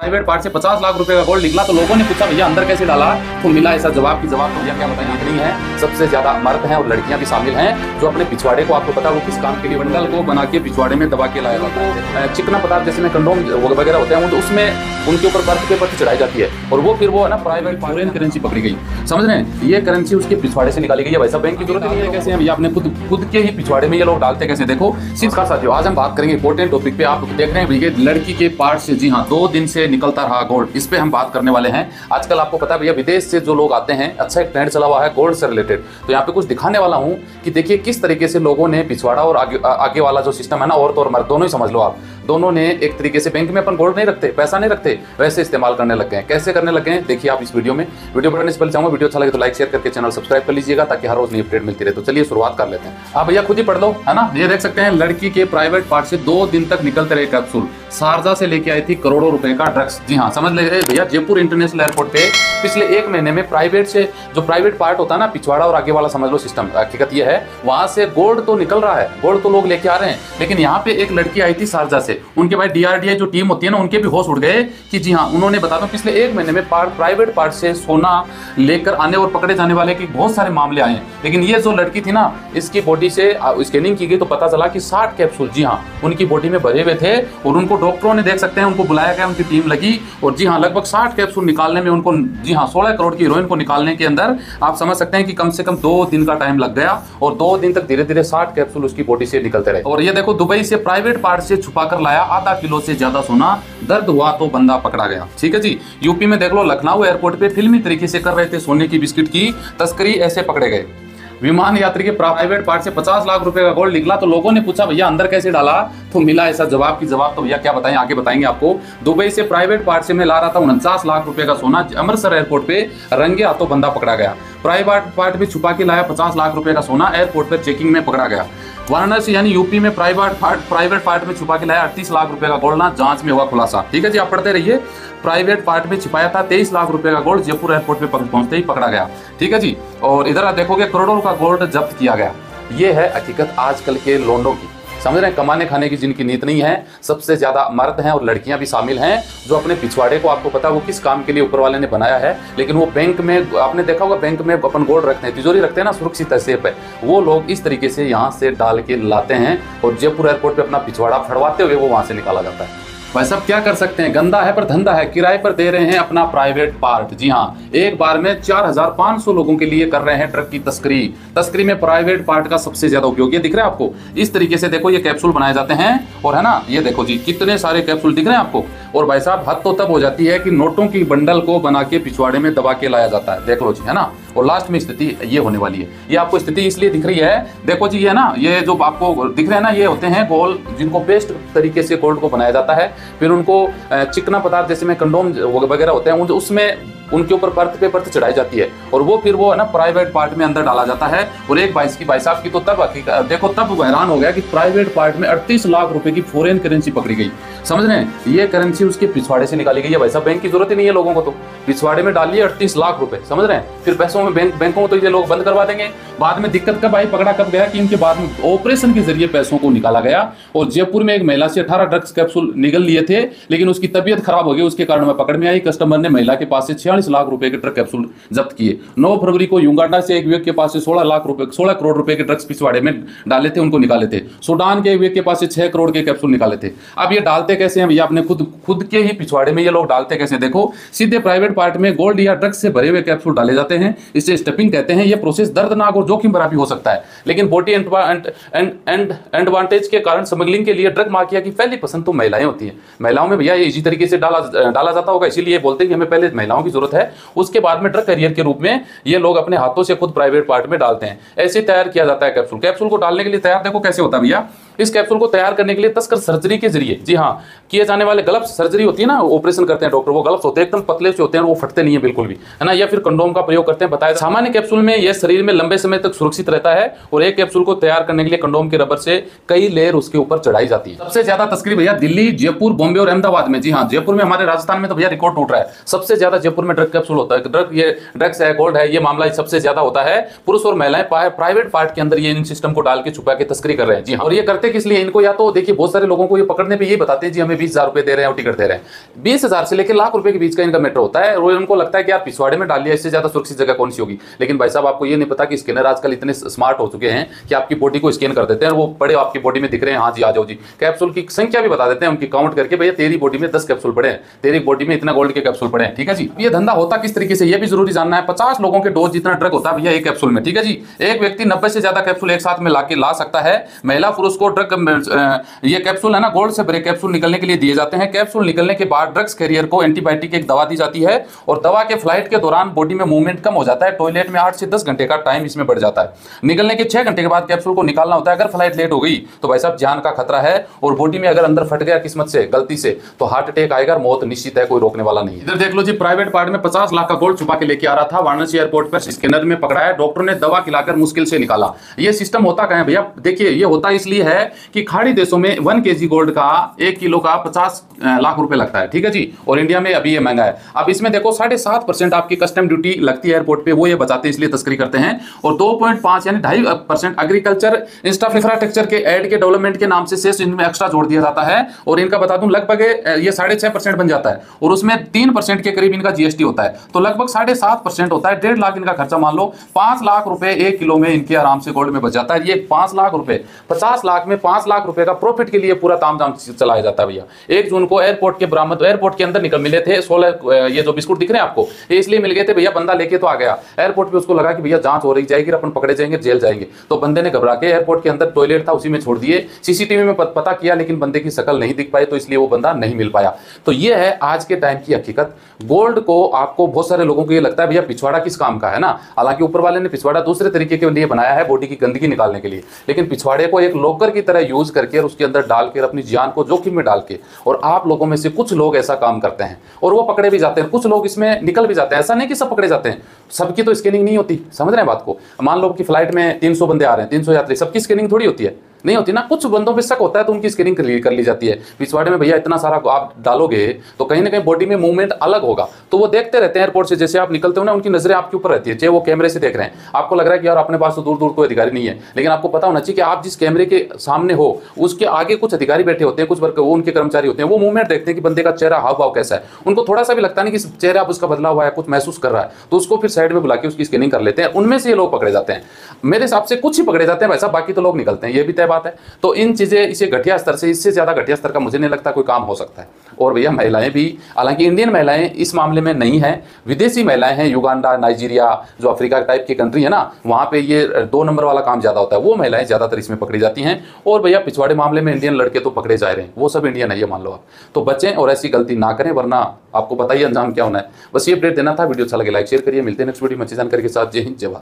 Private part से 50 लाख रुपए का गोल्ड निकला तो लोगों ने पूछा भैया अंदर कैसे डाला, तो मिला ऐसा जवाब की जवाब तो भैया क्या बताएं इतनी है। सबसे ज्यादा मर्द हैं और लड़कियां भी शामिल हैं जो अपने पिछवाड़े को, आपको पता वो किस काम के लिए, बंडल को बना के पिछवाड़े में दबा के लाया जाता है। चिकना पदार्थ जैसे में कंडोम वगैरह होते हैं उसमें उनके ऊपर बर्थ पेपर चढ़ाई जाती है और वो फिर वो है ना प्राइवेट फॉरेन करेंसी पकड़ी गई, समझ रहे हैं। ये करेंसी उसके पिछवाड़े से निकाली गई है। वैसा बैंक की जरूरत नहीं है। कैसे भैया अपने खुद के ही पिछवाड़े में ये लोग डालते कैसे, देखो सिर्फ का साथियों आज हम बात करेंगे इंपॉर्टेंट टॉपिक पे। आप देख रहे हैं भैया लड़की के पार्ट से, जी हाँ 2 दिन से निकलता रहा गोल्ड, इस पे हम बात करने वाले हैं। आजकल आपको पता है भैया विदेश से जो लोग आते हैं, अच्छा एक ट्रेंड चला हुआ है गोल्ड से रिलेटेड, तो यहाँ पे कुछ दिखाने वाला हूँ कि देखिए किस तरीके से लोगों ने पिछवाड़ा और आगे वाला जो सिस्टम है ना, औरत और मर्द दोनों ही समझ लो आप, दोनों ने एक तरीके से बैंक में अपन गोल्ड नहीं रखते, पैसा नहीं रखते, वैसे इस्तेमाल करने लग गए हैं। कैसे करने लग गए हैं देखिए आप इस वीडियो में। वीडियो बढ़ने से पहले चाहूंगा वीडियो अच्छा लगे तो लाइक शेयर करके चैनल सब्सक्राइब कर लीजिएगा ताकि हर रोज नई अपडेट मिलती रहे। तो चलिए शुरुआत कर लेते हैं। आप भैया खुद ही पढ़ लो है ना। ये देख सकते हैं लड़की के प्राइवेट पार्ट से 2 दिन तक निकलते रहे कैप्सूल। शारजा से लेके आई थी करोड़ों रुपए का ड्रग्स। जी हाँ समझ ले भैया, जयपुर इंटरनेशनल एयरपोर्ट पे पिछले 1 महीने में प्राइवेट से जो प्राइवेट पार्ट होता है ना, पिछवाड़ा और आगे वाला समझ लो सिस्टम, हकीकत ये है वहां से गोल्ड तो निकल रहा है, गोल्ड तो लोग लेके आ रहे हैं, लेकिन यहाँ पे एक लड़की आई थी शारजा से, उनके भाई DRDI जो टीम होती है ना, उनके भी होश उड़ गए कि जी हाँ उन्होंने बता दो पिछले 1 महीने में प्राइवेट पार्ट से सोना लेकर आने और पकड़े जाने वाले के बहुत सारे मामले आए हैं। लेकिन ये जो लड़की थी ना, इसकी बॉडी से स्कैनिंग की गई तो पता चला कि 60 कैप्सूल जी हाँ उनकी बॉडी में भरे हुए थे और उनको डॉक्टरों ने देख सकते हैं, उनको बुलाया गया, उनकी टीम लगी और जी हाँ लगभग 60 कैप्सूल निकालने में उनको, जी हाँ 16 करोड़ की हीरोइन को निकालने के अंदर आप समझ सकते हैं कि कम से कम 2 दिन का टाइम लग गया और 2 दिन तक धीरे धीरे 60 कैप्सूल उसकी बॉडी से निकलते रहे। और ये देखो दुबई से प्राइवेट पार्ट से छुपा कर लाया आधा किलो से ज्यादा सोना, दर्द हुआ तो बंदा पकड़ा गया। ठीक है जी। यूपी में देख लो लखनऊ एयरपोर्ट पे फिल्मी तरीके से कर रहे थे सोने की बिस्किट की तस्करी, ऐसे पकड़े गए। विमान यात्री के प्राइवेट पार्ट से 50 लाख रुपए का गोल्ड निकला तो लोगों ने पूछा भैया अंदर कैसे डाला, तो मिला ऐसा जवाब की जवाब तो भैया क्या बताएं आगे बताएंगे आपको। दुबई से प्राइवेट पार्ट से मैं ला रहा था 49 लाख रुपए का सोना, अमृतसर एयरपोर्ट पे रंगे हाथों बंदा पकड़ा गया। प्राइवेट पार्ट में छुपा के लाया 50 लाख रुपए का सोना, एयरपोर्ट पर चेकिंग में पकड़ा गया। वाराणसी यानी यूपी में प्राइवेट पार्ट में छुपा के लाया 38 लाख रुपए का गोल्ड, ना जांच में हुआ खुलासा। ठीक है जी, आप पढ़ते रहिए। प्राइवेट पार्ट में छिपाया था 23 लाख रुपए का गोल्ड, जयपुर एयरपोर्ट पे पहुंचते ही पकड़ा गया। ठीक है जी। और इधर आप देखोगे करोड़ों का गोल्ड जब्त किया गया। ये है हकीकत आजकल के लोंडों की, समझ रहे हैं, कमाने खाने की जिनकी नीयत नहीं है। सबसे ज्यादा मर्द हैं और लड़कियां भी शामिल हैं जो अपने पिछवाड़े को, आपको पता है वो किस काम के लिए ऊपर वाले ने बनाया है, लेकिन वो बैंक में, आपने देखा होगा बैंक में अपन गोल्ड रखते हैं, तिजोरी रखते हैं ना सुरक्षित ऐसे पे, वो लोग इस तरीके से यहाँ से डाल के लाते हैं और जयपुर एयरपोर्ट पे अपना पिछवाड़ा फड़वाते हुए वो वहां से निकाला जाता है। भाई साहब क्या कर सकते हैं, गंदा है पर धंधा है। किराए पर दे रहे हैं अपना प्राइवेट पार्ट। जी हाँ, एक बार में 4500 लोगों के लिए कर रहे हैं ड्रग की तस्करी में प्राइवेट पार्ट का सबसे ज्यादा उपयोग। ये दिख रहा है आपको, इस तरीके से देखो ये कैप्सूल बनाए जाते हैं और है ना, ये देखो जी कितने सारे कैप्सूल दिख रहे हैं आपको। और भाई साहब हद तो तब हो जाती है कि नोटों की बंडल को बना के पिछवाड़े में दबा के लाया जाता है, देख लो जी है ना। और लास्ट में स्थिति ये होने वाली है। ये आपको स्थिति इसलिए दिख रही है, देखो जी ये ना, ये जो आपको दिख रहे हैं ना, ये होते हैं गोल्ड जिनको बेस्ट तरीके से गोल्ड को बनाया जाता है, फिर उनको चिकना पदार्थ जैसे में कंडोम वगैरह होते हैं उसमें उनके ऊपर बर्थ पेपर चढ़ाई जाती है और वो फिर वो है ना प्राइवेट पार्ट में अंदर डाला जाता है। और एक भाई साहब की तो तब देखो तब हैरान हो गया कि प्राइवेट पार्ट में 38 लाख रुपए की फॉरेन करेंसी पकड़ी गई, समझ रहे हैं। ये करेंसी उसके पिछवाड़े से निकाली गई है। भाई साहब बैंक की जरूरत ही नहीं है लोगों को, तो पिछवाड़े में डालिए 38 लाख रुपए, समझ रहे हैं। फिर पैसों में बैंकों में तो ये लोग बंद करवा देंगे। बाद में दिक्कत कब आई, पकड़ा कब गया कि इनके बाद में ऑपरेशन के जरिए पैसों को निकाला गया। और जयपुर में एक महिला से 18 ड्रग्स कैप्सूल निकल लिए थे, लेकिन उसकी तबीयत खराब हो गई, उसके कारण में पकड़ में आई। कस्टमर ने महिला के पास से 46 लाख रुपए के ड्रग कैप्सूल जब्त किए। 9 फरवरी को युगांडा से एक व्यक्ति के पास से 16 करोड़ रुपए के ड्रग्स पिछवाड़े में डाले थे, उनको निकाले थे। सूडान के एक व्यक्ति के पास से 6 करोड़ के कैप्सूल निकाले थे। अब ये डालते कैसे हैं भैया, अपने खुद के ही पिछवाड़े में ये लोग डालते कैसे, देखो सीधे प्राइवेट पार्ट में गोल्ड या ड्रग्स से भरे हुए कैप्सूल डाले जाते हैं। इसे स्टफिंग कहते हैं। ये प्रोसेस दर्दनाक और जोखिम भरा भी हो सकता है, लेकिन बॉडी एडवांटेज के कारण स्मगलिंग के लिए ड्रग माफिया की पहली पसंद तो महिलाएं होती हैं। महिलाओं में भैया ये इजी तरीके से डाला जाता होगा, इसीलिए बोलते हैं कि हमें पहले महिलाओं की जरूरत है, उसके बाद में ड्रग करियर के रूप में ये लोग अपने हाथों से खुद प्राइवेट पार्ट में डालते हैं। ऐसे तैयार किया जाता है कैप्सूल को डालने के लिए तैयार देखो कैसे होता है भैया। इस कैप्सूल को तैयार करने के लिए तस्कर सर्जरी के जरिए, जी हाँ किए जाने वाले ग्लव्स, सर्जरी होती है ना, ऑपरेशन करते हैं डॉक्टर, वो ग्लव्स होते हैं एकदम पतले से होते हैं, वो फटते नहीं है बिल्कुल भी, है ना, या फिर कंडोम का प्रयोग करते हैं। बताया सामान्य कैप्सूल में यह शरीर में लंबे समय तक सुरक्षित रहता है और एक कैप्सूल को तैयार करने के लिए कंडोम के रबर से कई लेयर उसके ऊपर चढ़ाई जाती है। सबसे ज्यादा तस्करी भैया दिल्ली, जयपुर, बॉम्बे और अहमदाबाद में। जी हाँ, जयपुर में, हमारे राजस्थान में तो भैया रिकॉर्ड टूट रहा है। सबसे ज्यादा जयपुर में ड्रग कैप्सूल होता है, ड्रग्स है, गोल्ड है, ये मामला सबसे ज्यादा होता है। पुरुष और महिलाएं प्राइवेट पार्ट के अंदर ये इन सिस्टम को डाल के छुपा के तस्करी कर रहे हैं। जी हाँ, और ये करते करते किस लिए इनको, या तो देखिए बहुत सारे लोगों को ये पकड़ने पे ये बताते हैं जी हमें 20,000 रुपए दे रहे हैं और टिकट दे रहे हैं। 20,000 से लेकर लाख रुपए के बीच का इनका मैटर होता है, और उनको लगता है कि यार पिछवाड़े में डाल लिया, इससे ज्यादा सुरक्षित जगह कौन सी होगी। लेकिन भाई साहब आपको ये नहीं पता कि स्कैनर आजकल इतने स्मार्ट हो चुके हैं कि आपकी बॉडी को स्कैन कर देते हैं, वो पड़े आपकी बॉडी में दिख रहे हैं, हाँ जी आ जाओ जी। कैप्सूल की संख्या भी बता देते हैं उनकी काउंट करके, भैया तेरी बॉडी में 10 कैप्सूल पड़े हैं, तेरी बॉडी में इतना गोल्ड के कैप्सूल पड़े हैं, ठीक है जी। ये धंधा होता किस तरीके से ये भी जरूरी जानना है। 50 लोगों के डोज जितना ड्रग होता है भैया एक कैप्सूल में, ठीक है जी। एक व्यक्ति 90 से ज्यादा कैप्सूल एक साथ में ला सकता है। महिला पुरुष को ड्रग ये कैप्सूल है ना, गोल्ड से भरे कैप्सूल निकलने के लिए दिए जाते हैं। कैप्सूल निकलने के बाद ड्रग्स कैरियर को एंटीबायोटिक एक दवा दी जाती है, और दवा के फ्लाइट के दौरान बॉडी में मूवमेंट कम हो जाता है। टॉयलेट में 8 से 10 घंटे का टाइम इसमें बढ़ जाता है। निकलने के 6 घंटे के बाद कैप्सूल को निकालना होता है। अगर फ्लाइट लेट हो गई तो भाई साहब जान का खतरा है, और बॉडी में अगर अंदर फट गया किस्मत से गलती से तो हार्ट अटैक आएगा, मौत निश्चित है, कोई रोकने वाला नहीं है। इधर देख लो जी, प्राइवेट पार्ट में 50 लाख का गोल्ड छुपा के लेके आ रहा था, वाराणसी एयरपोर्ट पर स्कैनर में पकड़ा है, डॉक्टर ने दवा खिलाकर मुश्किल से निकाला। ये सिस्टम होता क्या है भैया, देखिए ये होता इसलिए है कि खाड़ी देशों में 1 kg गोल्ड का 1 किलो का 50 लाख रुपए लगता है, ठीक है जी, और इंडिया में अभी ये महंगा है। अब इसमें देखो 7.5% आपकी कस्टम ड्यूटी लगती है एयरपोर्ट पे, वो ये बचाते हैं इसलिए तस्करी करते हैं, और 2.5 यानी 2.5% एग्रीकल्चर इंफ्रास्ट्रक्चर के एड के डेवलपमेंट के नाम से शेष इनमें एक्स्ट्रा जोड़ दिया जाता है, और इनका बता दूं लगभग ये 6.5% बन जाता है, और उसमें 3% के करीब इनका जीएसटी होता है, तो लगभग 7.5% होता है। 1.5 लाख इनका खर्चा मान लो, 5 लाख रुपए 1 किलो में इनके आराम से गोल्ड में बच जाता है। ये 5 लाख रुपए, 50 लाख में 5 लाख रुपए का प्रॉफिट के लिए पूरा तामझाम चलाया जाता है भैया। 1 जून को एयरपोर्ट के बरामद, एयरपोर्ट के अंदर निकल मिले थे 16 ये जो बिस्कुट दिख रहे हैं आपको, ये इसलिए मिल गए थे भैया, बंदा लेके तो आ गया एयरपोर्ट पे, उसको लगा कि भैया जांच हो रही जाएगी, अपन पकड़े जाएंगे, जेल जाएंगे, तो बंदे ने घबरा के एयरपोर्ट के अंदर टॉयलेट था उसी में छोड़ दिए। सीसीटीवी में पता किया लेकिन बंदे की शक्ल नहीं दिख पाई, तो इसलिए वो बंदा नहीं मिल पाया। तो ये है आज के टाइम की हकीकत। गोल्ड को आपको बहुत सारे लोगों को ये लगता है भैया पिछवाड़ा किस काम का है ना, हालांकि ऊपर वाले ने पिछवाड़ा दूसरे तरीके के लिए बनाया है, बॉडी की गंदगी निकालने के लिए, लेकिन पिछवाड़े को एक लॉकर की तरह यूज करके और उसके अंदर डालकर अपनी जान को जोखिम में डाल के, और आप लोगों में से कुछ लोग ऐसा काम करते हैं और वो पकड़े भी जाते हैं, कुछ लोग इसमें निकल भी जाते हैं। ऐसा नहीं कि सब पकड़े जाते हैं, सबकी तो स्कैनिंग नहीं होती, समझ रहे हैं बात को। मान लो कि फ्लाइट में 300 बंदे आ रहे हैं, 300 यात्री, सबकी स्कैनिंग थोड़ी होती है, नहीं होती ना, कुछ बंदों पे शक होता है तो उनकी स्कैनिंग कर ली जाती है। पिछवाड़े में भैया इतना सारा आप डालोगे तो कहीं ना कहीं बॉडी में मूवमेंट अलग होगा, तो वो देखते रहते हैं एयरपोर्ट से, जैसे आप निकलते हो ना उनकी नजरें आपके ऊपर रहती है, चाहे वो कैमरे से देख रहे हैं, आपको लग रहा है कि यार अपने पास तो दूर दूर कोई अधिकारी नहीं है, लेकिन आपको पता होना चाहिए कि आप जिस कैमरे के सामने हो उसके आगे कुछ अधिकारी बैठे होते हैं, कुछ वर्क वो उनके कर्मचारी होते हैं, वो मूवमेंट देखते हैं कि बंदे का चेहरा हाव भाव कैसा है, उनको थोड़ा सा भी लगता नहीं कि चेहरा अब उसका बदला हुआ है, कुछ महसूस कर रहा है, तो उसको फिर साइड में बुला के उसकी स्कैनिंग कर लेते हैं। उनमें से ये लोग पकड़े जाते हैं, मेरे हिसाब से कुछ ही पकड़े जाते हैं वैसा, बाकी तो लोग निकलते हैं, ये भी तय बात है। तो इन चीजें इसे घटिया स्तर से, इससे ज्यादा घटिया स्तर का मुझे नहीं लगता कोई काम हो सकता है। और भैया महिलाएं भी, हालांकि इंडियन महिलाएं इस मामले में नहीं है, विदेशी महिलाएं हैं, युगांडा, नाइजीरिया, जो अफ्रीका टाइप की कंट्री है ना, वहां पे ये 2 नंबर वाला काम ज्यादा होता है, वो महिलाएं ज्यादातर इसमें पकड़ी जाती हैं। और भैया पिछवाड़े मामले में इंडियन लड़के तो पकड़े जा रहे हैं, वो सब इंडियन है ये मान लो आप, तो बचें और ऐसी गलती ना करें, वरना आपको पता ही अंजाम क्या होना है। बस ये अपडेट देना था, वीडियो अच्छा लगे लाइक शेयर करिए, मिलते हैं नेक्स्ट वीडियो में अच्छी जानकारी के साथ। जय हिंद, जय भारत।